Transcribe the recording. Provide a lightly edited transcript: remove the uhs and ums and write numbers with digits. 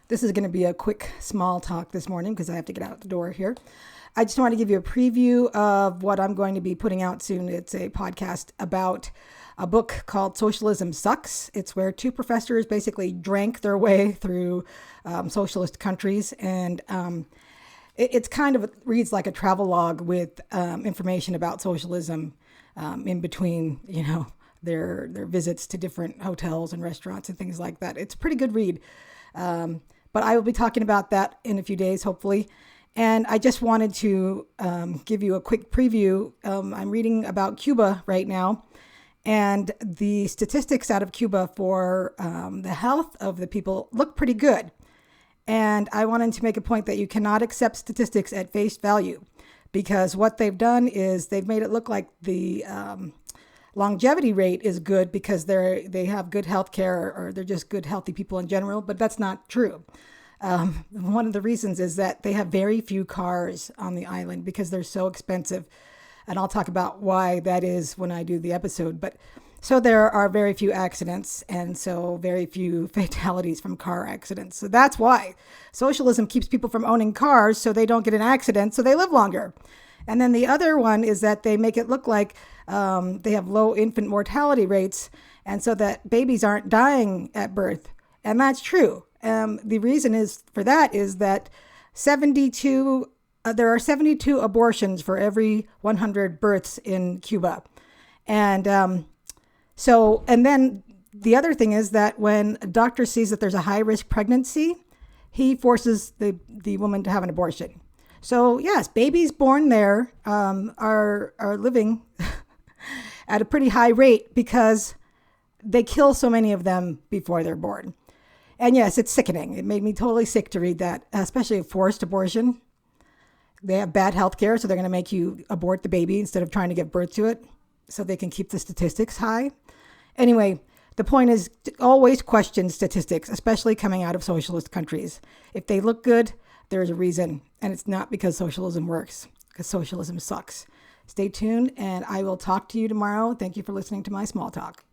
This is going to be a quick small talk this morning because I have to get out the door here. I just want to give you a preview of what I'm going to be putting out soon. It's a podcast about a book called Socialism Sucks. It's where two professors basically drank their way through socialist countries. And it's kind of reads like a travelogue with information about socialism in between, their visits to different hotels and restaurants and things like that. It's a pretty good read. But I will be talking about that in a few days, hopefully. And I just wanted to give you a quick preview. I'm reading about Cuba right now, and the statistics out of Cuba for the health of the people look pretty good. And I wanted to make a point that you cannot accept statistics at face value, because what they've done is they've made it look like the longevity rate is good because they have good health care, or they're just good, healthy people in general, but that's not true. One of the reasons is that they have very few cars on the island because they're so expensive. And I'll talk about why that is when I do the episode. But so there are very few accidents, and so very few fatalities from car accidents. So that's why socialism keeps people from owning cars so they don't get in accidents, so they live longer. And then the other one is that they make it look like they have low infant mortality rates, and so that babies aren't dying at birth. And that's true. The reason for that is that there are 72 abortions for every 100 births in Cuba. And and then the other thing is that when a doctor sees that there's a high-risk pregnancy, he forces the woman to have an abortion. So yes, babies born there are living at a pretty high rate because they kill so many of them before they're born. And yes, it's sickening. It made me totally sick to read that, especially a forced abortion. They have bad health care, so they're going to make you abort the baby instead of trying to give birth to it so they can keep the statistics high. Anyway, the point is to always question statistics, especially coming out of socialist countries. If they look good, there's a reason, and it's not because socialism works, because socialism sucks. Stay tuned, and I will talk to you tomorrow. Thank you for listening to my small talk.